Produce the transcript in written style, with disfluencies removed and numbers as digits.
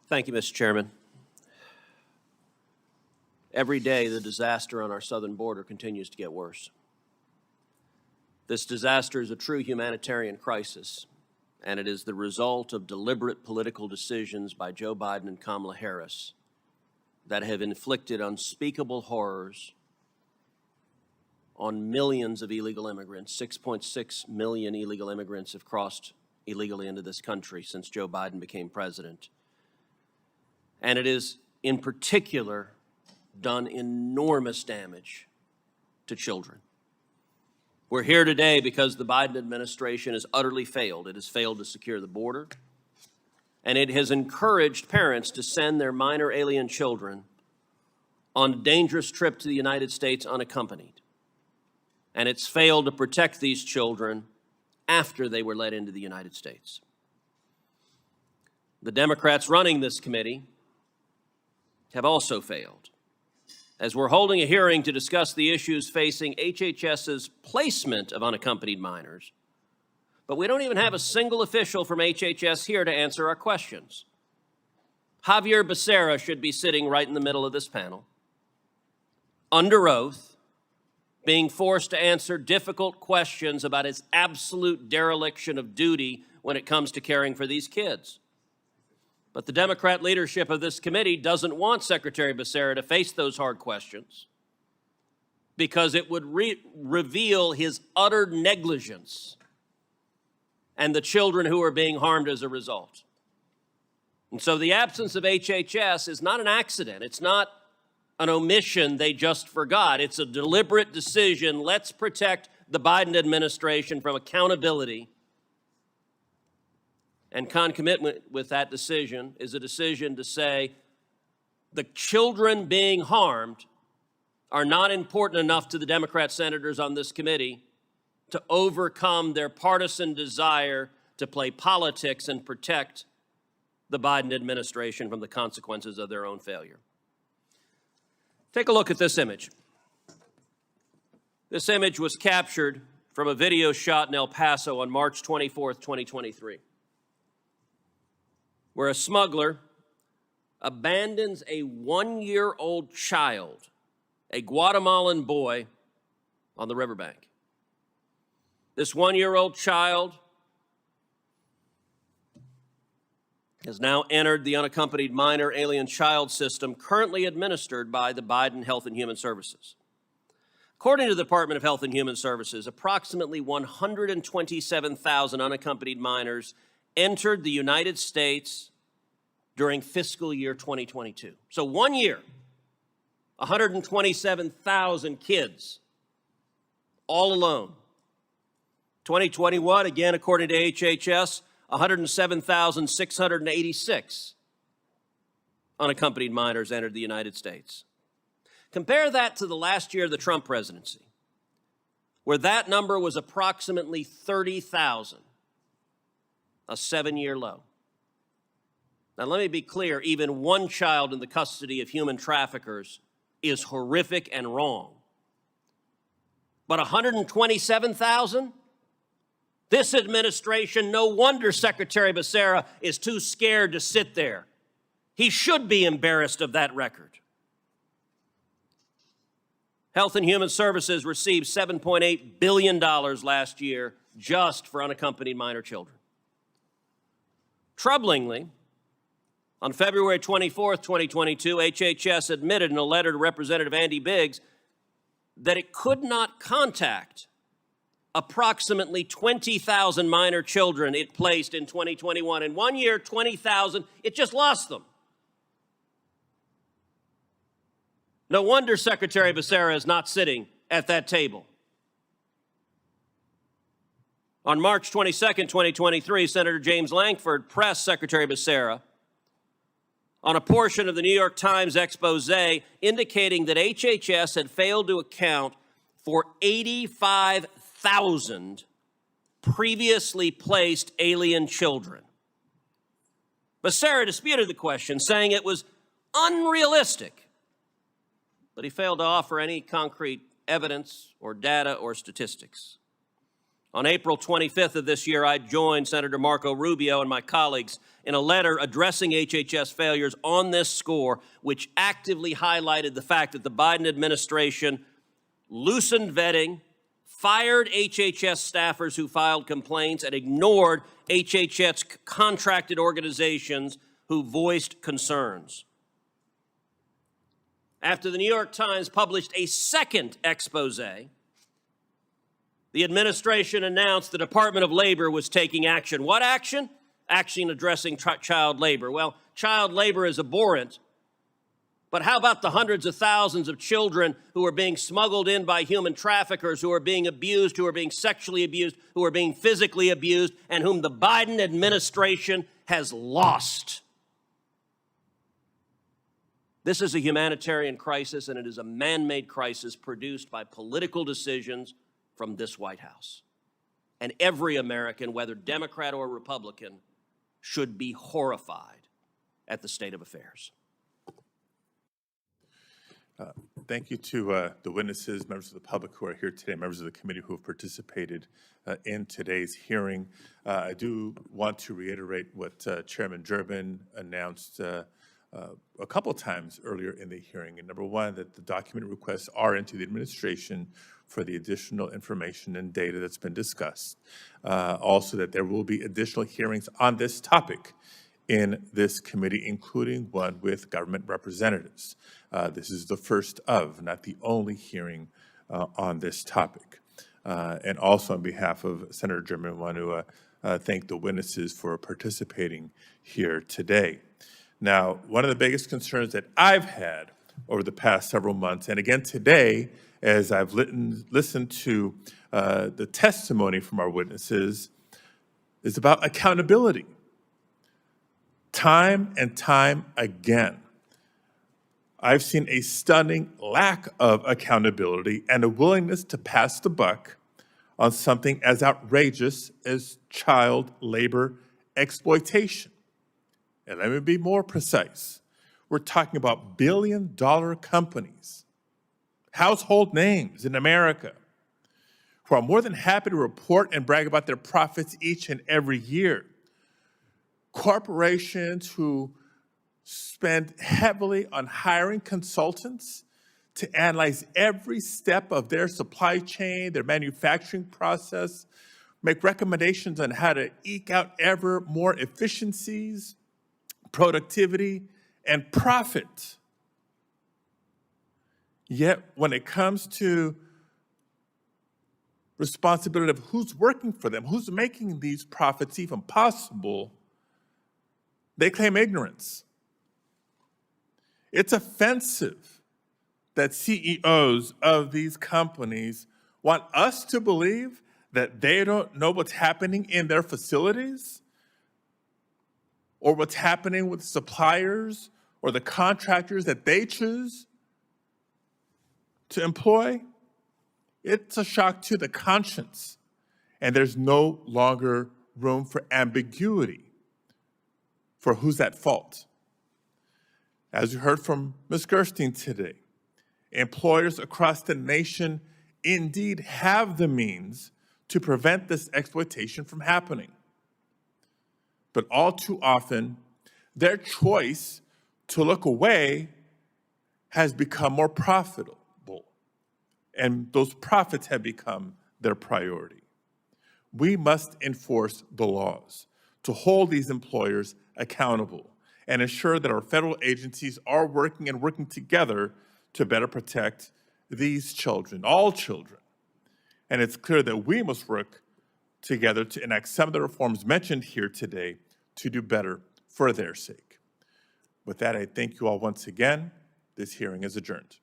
Thank you, Mr. Chairman. Every day, the disaster on our southern border continues to get worse. This disaster is a true humanitarian crisis, and it is the result of deliberate political decisions by Joe Biden and Kamala Harris that have inflicted unspeakable horrors on millions of illegal immigrants. 6.6 million illegal immigrants have crossed illegally into this country since Joe Biden became president. And it is, in particular, done enormous damage to children. We're here today because the Biden administration has utterly failed. It has failed to secure the border, and it has encouraged parents to send their minor alien children on a dangerous trip to the United States unaccompanied. And it's failed to protect these children after they were let into the United States. The Democrats running this committee have also failed, as we're holding a hearing to discuss the issues facing HHS's placement of unaccompanied minors. But we don't even have a single official from HHS here to answer our questions. Javier Becerra should be sitting right in the middle of this panel, under oath, being forced to answer difficult questions about his absolute dereliction of duty when it comes to caring for these kids. But the Democrat leadership of this committee doesn't want Secretary Becerra to face those hard questions because it would reveal his utter negligence and the children who are being harmed as a result. And so the absence of HHS is not an accident. It's not an omission they just forgot. It's a deliberate decision. Let's protect the Biden administration from accountability. And concomitant with that decision is a decision to say the children being harmed are not important enough to the Democrat senators on this committee to overcome their partisan desire to play politics and protect the Biden administration from the consequences of their own failure. Take a look at this image. This image was captured from a video shot in El Paso on March 24th, 2023. Where a smuggler abandons a one-year-old child, a Guatemalan boy, on the riverbank. This one-year-old child has now entered the unaccompanied minor alien child system currently administered by the Biden Health and Human Services. According to the Department of Health and Human Services, approximately 127,000 unaccompanied minors entered the United States during fiscal year 2022. So 1 year, 127,000 kids, all alone. 2021, again, according to HHS, 107,686 unaccompanied minors entered the United States. Compare that to the last year of the Trump presidency, where that number was approximately 30,000. A 7-year low. Now, let me be clear, even one child in the custody of human traffickers is horrific and wrong. But 127,000? This administration, no wonder Secretary Becerra is too scared to sit there. He should be embarrassed of that record. Health and Human Services received $7.8 billion last year just for unaccompanied minor children. Troublingly, on February 24th, 2022, HHS admitted in a letter to Representative Andy Biggs that it could not contact approximately 20,000 minor children it placed in 2021. In 1 year, 20,000, it just lost them. No wonder Secretary Becerra is not sitting at that table. On March 22nd, 2023, Senator James Lankford pressed Secretary Becerra on a portion of the New York Times expose indicating that HHS had failed to account for 85,000 previously placed alien children. Becerra disputed the question, saying it was unrealistic, but he failed to offer any concrete evidence or data or statistics. On April 25th of this year, I joined Senator Marco Rubio and my colleagues in a letter addressing HHS failures on this score, which actively highlighted the fact that the Biden administration loosened vetting, fired HHS staffers who filed complaints, and ignored HHS contracted organizations who voiced concerns. After the New York Times published a second expose, the administration announced the Department of Labor was taking action. What action? Action addressing child labor. Well, child labor is abhorrent, but how about the hundreds of thousands of children who are being smuggled in by human traffickers, who are being abused, who are being sexually abused, who are being physically abused, and whom the Biden administration has lost? This is a humanitarian crisis, and it is a man-made crisis produced by political decisions from this White House. And every American, whether Democrat or Republican, should be horrified at the state of affairs. Thank you to the witnesses, members of the public who are here today, members of the committee who have participated in today's hearing. I do want to reiterate what Chairman Durbin announced a couple of times earlier in the hearing. And number one, that the document requests are into the administration for the additional information and data that's been discussed. Also, that there will be additional hearings on this topic in this committee, including one with government representatives. This is the first of, not the only hearing on this topic. And also on behalf of Senator Durbin, I want to thank the witnesses for participating here today. Now, one of the biggest concerns that I've had over the past several months, and again today, as I've listened to the testimony from our witnesses, is about accountability. Time and time again, I've seen a stunning lack of accountability and a willingness to pass the buck on something as outrageous as child labor exploitation. And let me be more precise. We're talking about billion-dollar companies, household names in America, who are more than happy to report and brag about their profits each and every year. Corporations who spend heavily on hiring consultants to analyze every step of their supply chain, their manufacturing process, make recommendations on how to eke out ever more efficiencies, productivity, and profit. Yet when it comes to responsibility of who's working for them, who's making these profits even possible, they claim ignorance. It's offensive that CEOs of these companies want us to believe that they don't know what's happening in their facilities or what's happening with suppliers or the contractors that they choose to employ. It's a shock to the conscience, and there's no longer room for ambiguity for who's at fault. As you heard from Ms. Gerstein today, employers across the nation indeed have the means to prevent this exploitation from happening. But all too often, their choice to look away has become more profitable, and those profits have become their priority. We must enforce the laws to hold these employers accountable and ensure that our federal agencies are working together to better protect these children, all children. And it's clear that we must work together to enact some of the reforms mentioned here today to do better for their sake. With that, I thank you all once again. This hearing is adjourned.